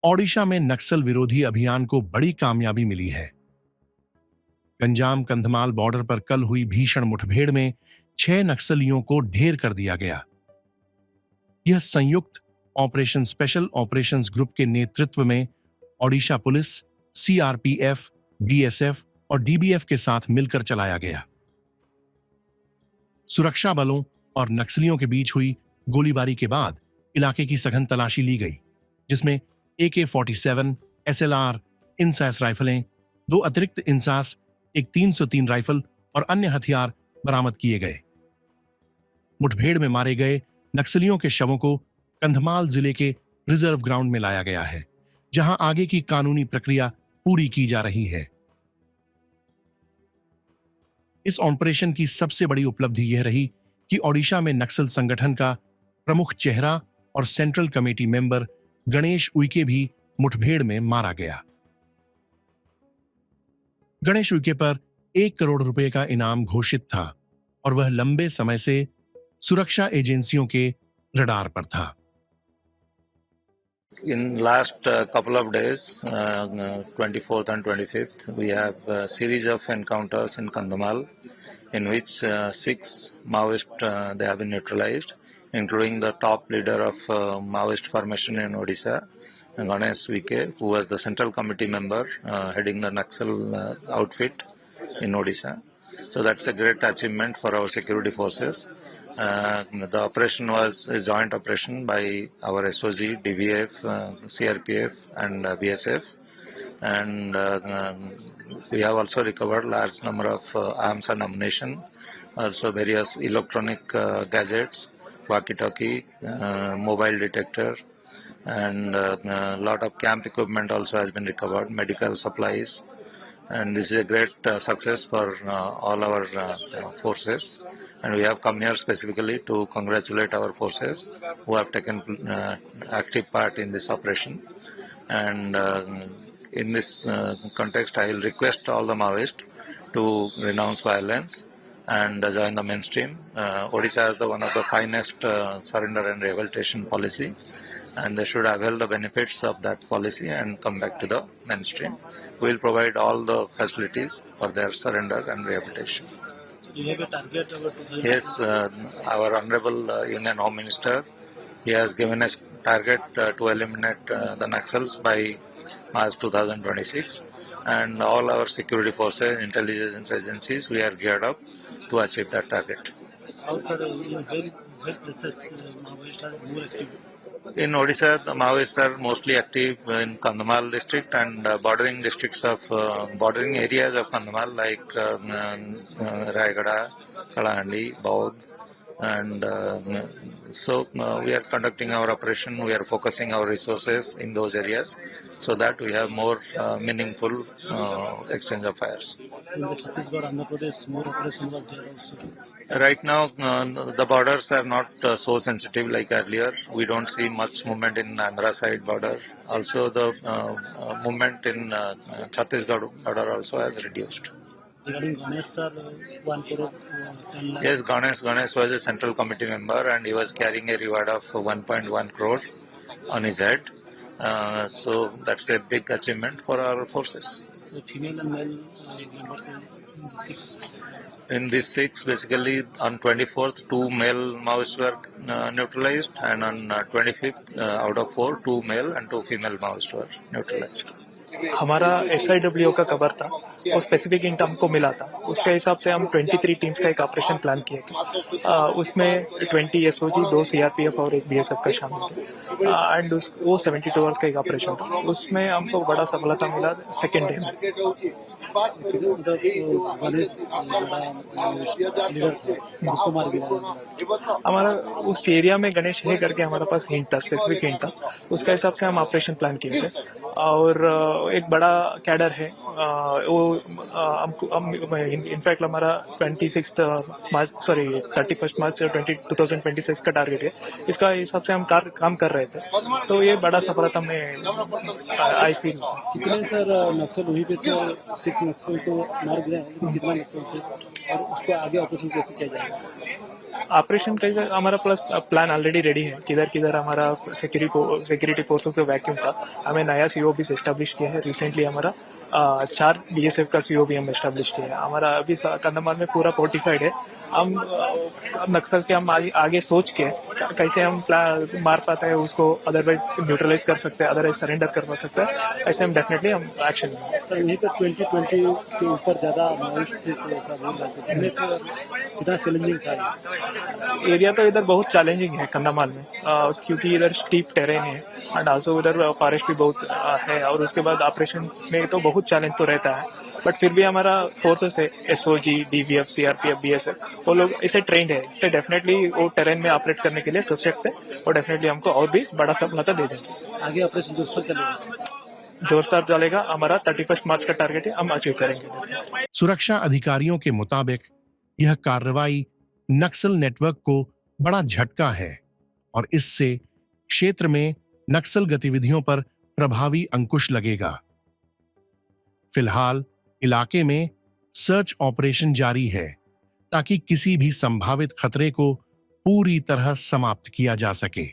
ओडिशा में नक्सल विरोधी अभियान को बड़ी कामयाबी मिली है। गंजाम कंधमाल बॉर्डर पर कल हुई भीषण मुठभेड़ में 6 नक्सलियों को ढेर कर दिया गया। यह संयुक्त ऑपरेशन स्पेशल ऑपरेशंस ग्रुप के नेतृत्व में ओडिशा पुलिस, सीआरपीएफ, बीएसएफ और डीबीएफ के साथ मिलकर चलाया गया। सुरक्षा बलों और नक्सलियों के बीच हुई गोलीबारी के बाद इलाके की सघन तलाशी ली गई, जिसमें AK-47, SLR, इंसास राइफलें, 2 अतिरिक्त इंसास, एक 303 राइफल और अन्य हथियार बरामद किए गए। मुठभेड़ में मारे गए नक्सलियों के शवों को कंधमाल जिले के रिजर्व ग्राउंड में लाया गया है, जहां आगे की कानूनी प्रक्रिया पूरी की जा रही है। इस ऑपरेशन की सबसे बड़ी उपलब्धि यह रही कि ओडिशा में नक्सल संगठन का प्रमुख चेहरा और central committee member Ganesh Uikey भी मुठभेड़ में मारा गया। गणेश उइके पर 1 करोड़ रुपए का इनाम घोषित था और वह लंबे समय से सुरक्षा एजेंसियों के रडार पर था। In last couple of days, 24th and 25th, we have a series of encounters in Kandhamal, in which 6 Maoists they have been neutralized, including the top leader of Maoist formation in Odisha, Ganesh Uike, who was the central committee member heading the Naxal outfit in Odisha. So that's a great achievement for our security forces. The operation was a joint operation by our SOG, DVF, CRPF and BSF, and we have also recovered large number of arms and ammunition, also various electronic gadgets, walkie-talkie, mobile detector, and a lot of camp equipment also has been recovered, medical supplies. And this is a great success for all our forces, and we have come here specifically to congratulate our forces who have taken active part in this operation. And in this context, I will request all the Maoists to renounce violence and join the mainstream. Odisha has one of the finest surrender and rehabilitation policy, and they should avail the benefits of that policy and come back to the mainstream. We will provide all the facilities for their surrender and rehabilitation. So do you have a target? Yes, our Honorable Union Home Minister, he has given us target to eliminate the Naxals by March 2026, and all our security forces, intelligence agencies, we are geared up to achieve that target. Outside, where places Maoists are more active? In Odisha, the Maoists are mostly active in Kandhamal district and bordering districts of bordering areas of Kandhamal like Rayagada, Kalahandi, Baud, and so we are conducting our operation. We are focusing our resources in those areas so that we have more meaningful exchange of fires. In the Chhattisgarh, Andhra Pradesh, more operation was there also. Right now, the borders are not so sensitive like earlier. We don't see much movement in Andhra side border. Also, the movement in Chhattisgarh border also has reduced. Regarding Ganesh sir, 1 crore 10 lakh. Yes, Ganesh was a central committee member and he was carrying a reward of 1.1 crore on his head. So that's a big achievement for our forces. The female and male members in the 6. In these 6, basically on 24th, 2 male Maoists were neutralized, and on 25th, out of 4, 2 male and 2 female Maoists were neutralized. हमारा SIWO का cover था, वो specific int हमको मिला था, उसके हिसाब से हम 23 टीम्स का एक ऑपरेशन प्लान किए थे। उसमें 20 SOG, 2 CRPF और 1 BSF का शामिल थे, एंड वो 72 आवर्स का एक ऑपरेशन था। उसमें हमको बड़ा सफलता मिला सेकेंड डे में। हमारा उस एरिया में गणेश है करके हमारे पास हिंट था, स्पेसिफिक हिंट था, उसका हिसाब से हम ऑपरेशन प्लान किए थे। और एक बड़ा कैडर है, वो हमको इनफैक्ट हमारा 31 मार्च 2026 का टारगेट है, इसका हिसाब से हम काम कर रहे थे, तो ये बड़ा सफलता में आई फील। कितने सर नक्सल वहीं पे थे? 6 नक्सल तो मार गया, लेकिन कितना नक्सल थे और उसको आगे ऑपरेशन कैसे किया जाएगा? ऑपरेशन कैसे हमारा प्लस प्लान ऑलरेडी रेडी है, किधर किधर हमारा सिक्योरिटी फोर्सेस का वैक्यूम था। हमें नया सीओ भी एस्टेब्लिश किया है रिसेंटली। हमारा 4 बीएसएफ का सीओ भी हम एस्टेब्लिश किया है। हमारा अभी कंधमाल में पूरा फोर्टिफाइड है। हम नक्सल के हम आगे सोच के कैसे हम मार पाते हैं उसको, अदरवाइज न्यूट्रलाइज कर सकते हैं, अदरवाइज सरेंडर करवा सकते हैं, ऐसे हम डेफिनेटली हम एक्शन लेंगे। सर यहीं पर 2020 के ऊपर ज्यादा माउस थे तो ऐसा बोल रहे थे, पहले से कितना चैलेंजिंग था ये? एरिया तो इधर बहुत चैलेंजिंग है कंधमाल में, क्योंकि इधर स्टीप टेरेन है एंड आल्सो इधर फॉरेस्ट भी बहुत है, और उसके बाद ऑपरेशन में तो बहुत चैलेंज तो रहता है। बट फिर भी हमारा फोर्सेस है, एसओजी, डीवीएफ, सीआरपीएफ, बीएसएफ, वो लोग इसे ट्रेंड है, इससे डेफिनेटली वो टेरेन में ऑपरेट करने के लिए सशक्त है और डेफिनेटली हमको और भी बड़ा सफलता दे देंगे। आगे ऑपरेशन जोरदार चलेगा? जोरदार चलेगा। हमारा 31 मार्च का टारगेट है, हम अचीव करेंगे। सुरक्षा अधिकारियों के मुताबिक यह कार्रवाई नक्सल नेटवर्क को बड़ा झटका है और इससे क्षेत्र में नक्सल गतिविधियों पर प्रभावी अंकुश लगेगा। फिलहाल इलाके में सर्च ऑपरेशन जारी है ताकि किसी भी संभावित खतरे को पूरी तरह समाप्त किया जा सके।